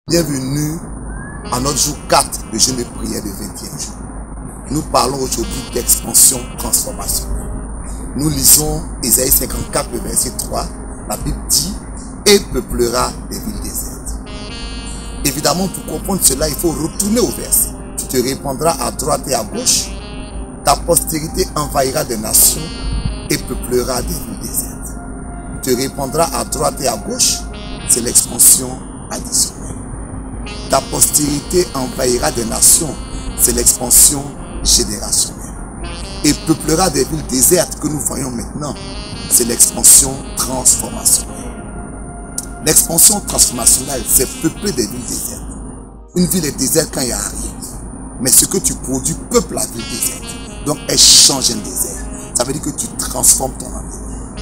Bienvenue à notre jour 4 de jeûne de prière de 20e jour. Nous parlons aujourd'hui d'expansion transformationnelle. Nous lisons Ésaïe 54, le verset 3. La Bible dit « Et peuplera des villes désertes ». Évidemment, pour comprendre cela, il faut retourner au verset. Tu te répandras à droite et à gauche. Ta postérité envahira des nations et peuplera des villes désertes. Tu te répandras à droite et à gauche. C'est l'expansion additionnelle. Ta postérité envahira des nations. C'est l'expansion générationnelle. Et peuplera des villes désertes que nous voyons maintenant. C'est l'expansion transformationnelle. L'expansion transformationnelle, c'est peupler des villes désertes. Une ville est déserte quand il n'y a rien. Mais ce que tu produis peuple la ville déserte. Donc elle change un désert. Ça veut dire que tu transformes ton environnement.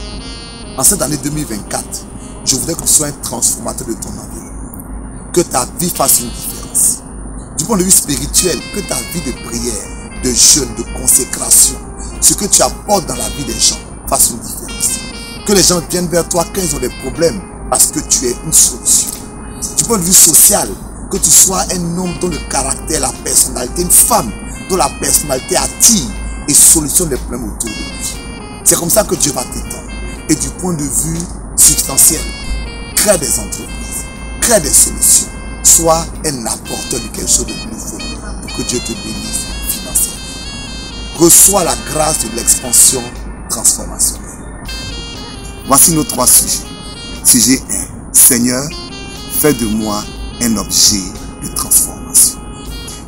En cette année 2024, je voudrais qu'on soit un transformateur de ton environnement. Que ta vie fasse une différence. Du point de vue spirituel, que ta vie de prière, de jeûne, de consécration, ce que tu apportes dans la vie des gens fasse une différence. Que les gens viennent vers toi quand ils ont des problèmes parce que tu es une solution. Du point de vue social, que tu sois un homme dont le caractère, la personnalité, une femme dont la personnalité attire et solutionne les problèmes autour de lui. C'est comme ça que Dieu va t'étendre. Et du point de vue substantiel, crée des entreprises, crée des solutions. Sois un apporteur de quelque chose de nouveau pour que Dieu te bénisse financièrement. Reçois la grâce de l'expansion transformationnelle. Voici nos 3 sujets. Sujet 1. Seigneur, fais de moi un objet de transformation.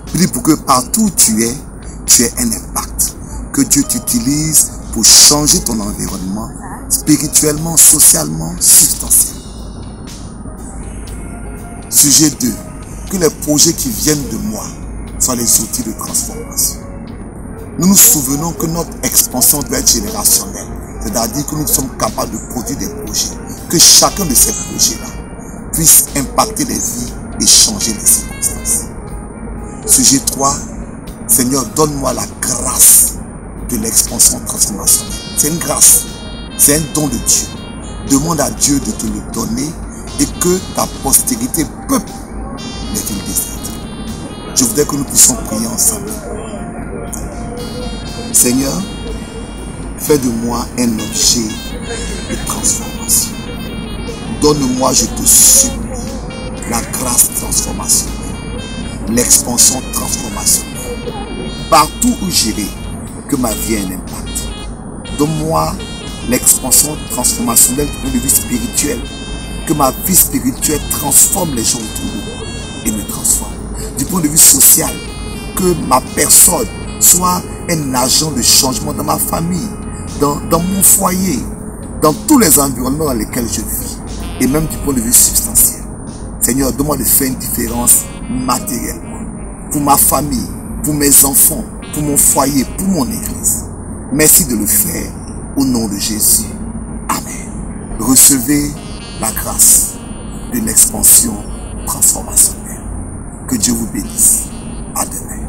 Prie pour que partout où tu aies un impact. Que Dieu t'utilise pour changer ton environnement, spirituellement, socialement, substantiellement. Sujet 2. Que les projets qui viennent de moi soient les outils de transformation. Nous nous souvenons que notre expansion doit être générationnelle. C'est-à-dire que nous sommes capables de produire des projets. Que chacun de ces projets-là puisse impacter les vies et changer les circonstances. Sujet 3. Seigneur, donne-moi la grâce de l'expansion transformationnelle. C'est une grâce. C'est un don de Dieu. Demande à Dieu de te le donner et que ta postérité peuple les villes désertes. Je voudrais que nous puissions prier ensemble. Seigneur, fais de moi un objet de transformation. Donne-moi, je te supplie, la grâce transformationnelle, l'expansion transformationnelle. Partout où j'irai, que ma vie ait un impact. Donne-moi l'expansion transformationnelle du point de vue spirituel. Que ma vie spirituelle transforme les gens autour de moi et me transforme. Du point de vue social, que ma personne soit un agent de changement dans ma famille, dans mon foyer, dans tous les environnements dans lesquels je vis, et même du point de vue substantiel. Seigneur, donne-moi de faire une différence matériellement, pour ma famille, pour mes enfants, pour mon foyer, pour mon église. Merci de le faire au nom de Jésus. Amen. Recevez la grâce de l'expansion transformationnelle. Que Dieu vous bénisse. À demain.